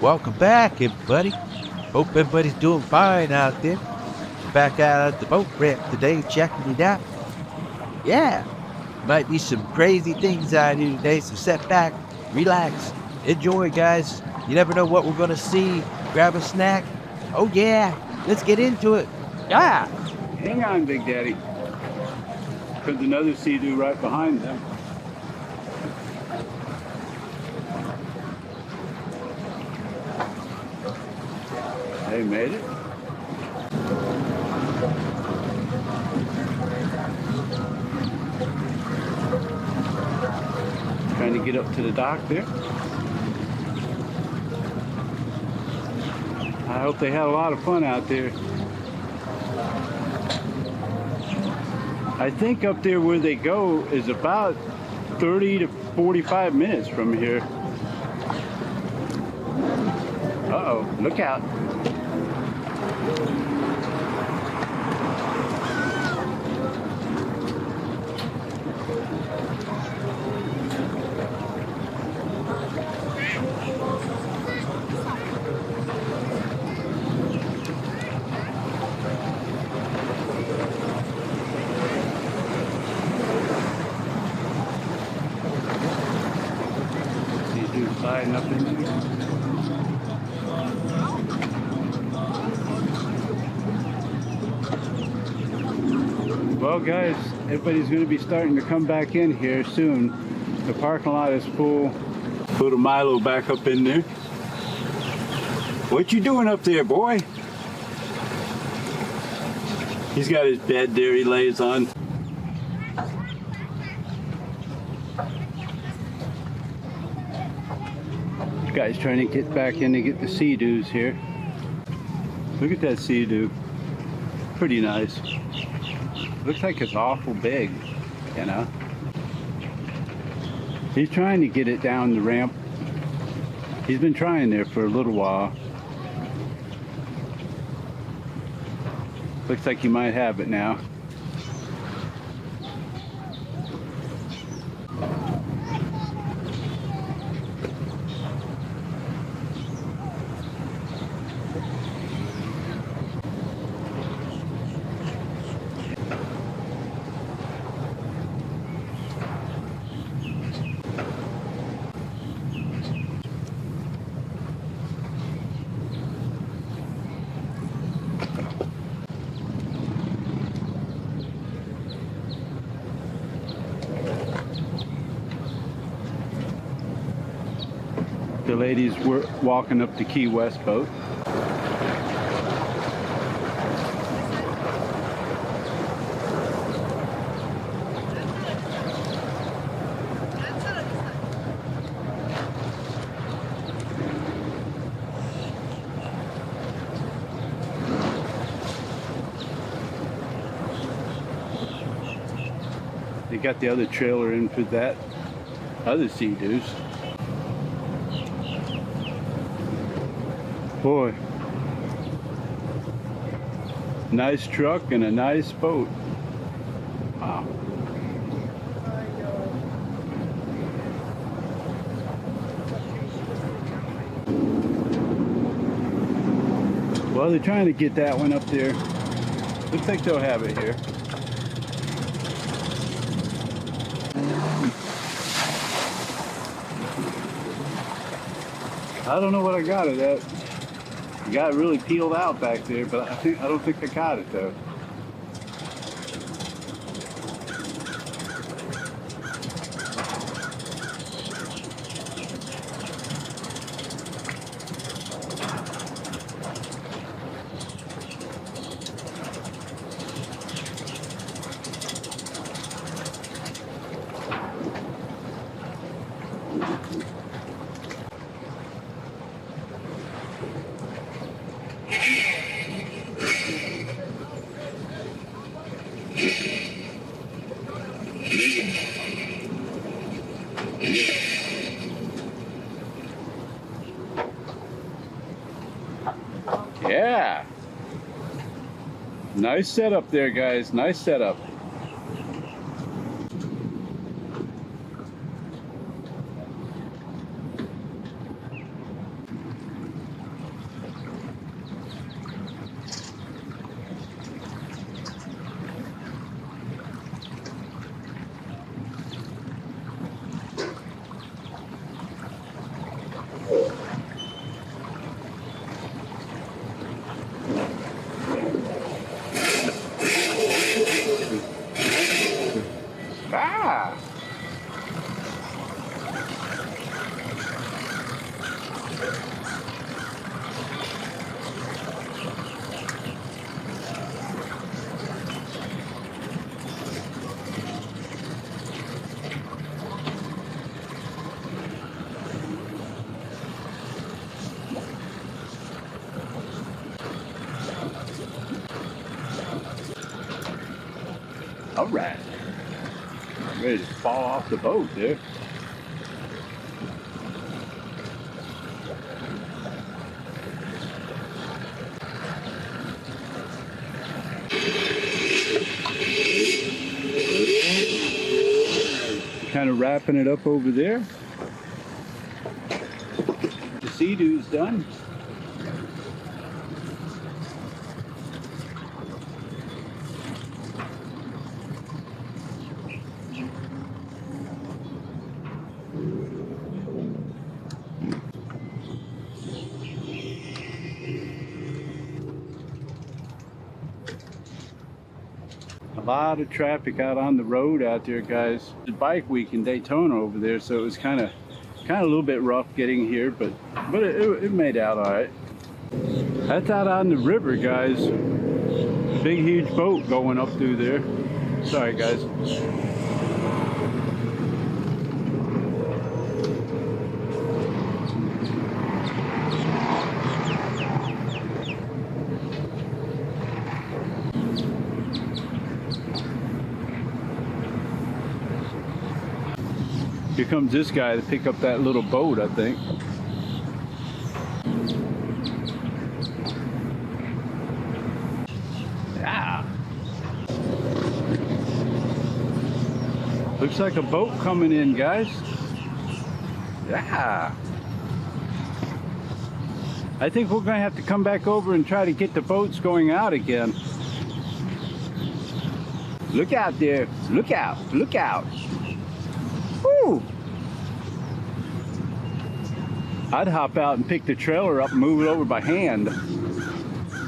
Welcome back, everybody. Hope everybody's doing fine out there. Back out at the boat ramp today, checking it out. Yeah, might be some crazy things out here today, so sit back, relax, enjoy, guys. You never know what we're gonna see. Grab a snack. Oh yeah, let's get into it. Yeah. Hang on, Big Daddy. There's another sea-doo right behind them. They made it. Trying to get up to the dock there. I hope they had a lot of fun out there. I think up there where they go is about 30 to 45 minutes from here. Uh-oh, look out. Sliding up in there. Well, guys, everybody's going to be starting to come back in here soon. The parking lot is full. Put a Milo back up in there. What you doing up there, boy? He's got his bed there he lays on. Guys trying to get back in to get the sea-doos here. Look at that sea-doo. Pretty nice. Looks like it's awful big, you know. He's trying to get it down the ramp. He's been trying there for a little while. Looks like he might have it now. The ladies were walking up the Key West boat. They got the other trailer in for that other sea-doos. Boy, nice truck and a nice boat. Wow. Well, they're trying to get that one up there. Looks like they'll have it here. I don't know what I got of that. It got really peeled out back there, but I don't think I got it though. Yeah. Nice setup there, guys. Nice setup. All right. Ready to fall off the boat there. Kind of wrapping it up over there. The sea-doo's done. A lot of traffic out on the road out there, guys. It's bike week in Daytona over there, so it was kind of a little bit rough getting here, but it made out all right. That's out on the river, guys. Big huge boat going up through there. Sorry, guys. Here comes this guy to pick up that little boat, I think. Yeah. Looks like a boat coming in, guys. Yeah. I think we're going to have to come back over and try to get the boats going out again. Look out there. Look out. Look out. Woo! I'd hop out and pick the trailer up and move it over by hand.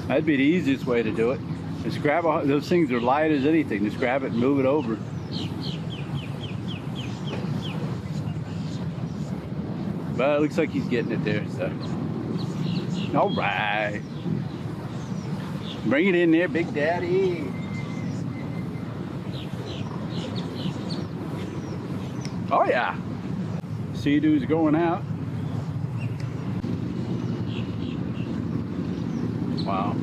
That'd be the easiest way to do it. Just grab those things are light as anything. Just grab it and move it over. But it looks like he's getting it there, so. All right. Bring it in there, Big Daddy. Oh yeah. Sea-doo's going out. Wow.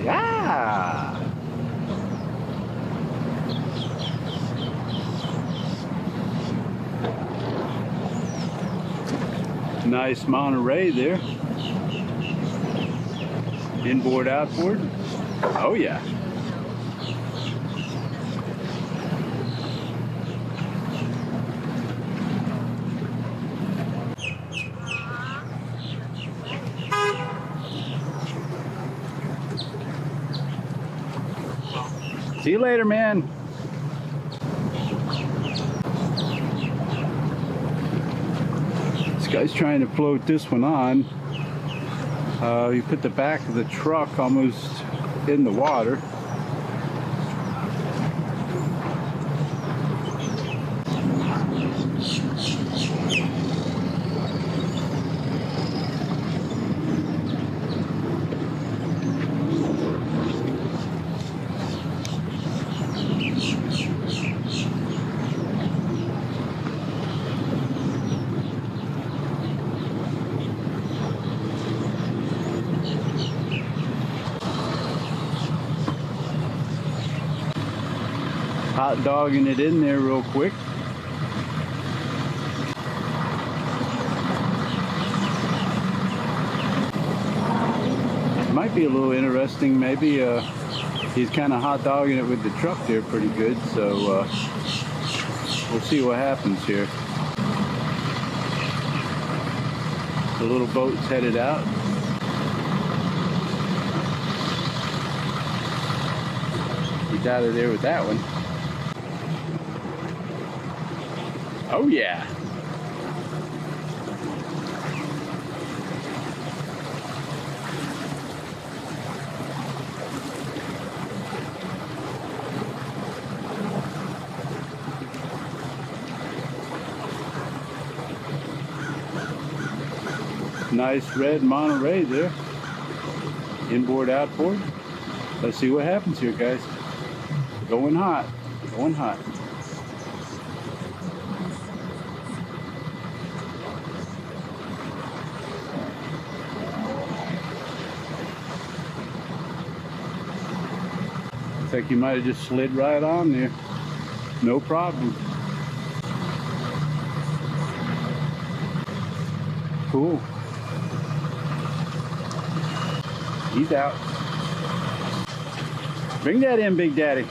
Yeah. Nice Moterey there. Inboard, outboard. Oh yeah. See you later, man. This guy's trying to float this one on. You put the back of the truck almost in the water. Hot dogging it in there real quick. It might be a little interesting, maybe he's kind of hot dogging it with the truck there pretty good, so we'll see what happens here. The little boat's headed out. He's out of there with that one. Oh yeah. Nice red Monterey there. Inboard, outboard. Let's see what happens here, guys. Going hot. Going hot. Looks like you might have just slid right on there. No problem. Cool. He's out. Bring that in, Big Daddy.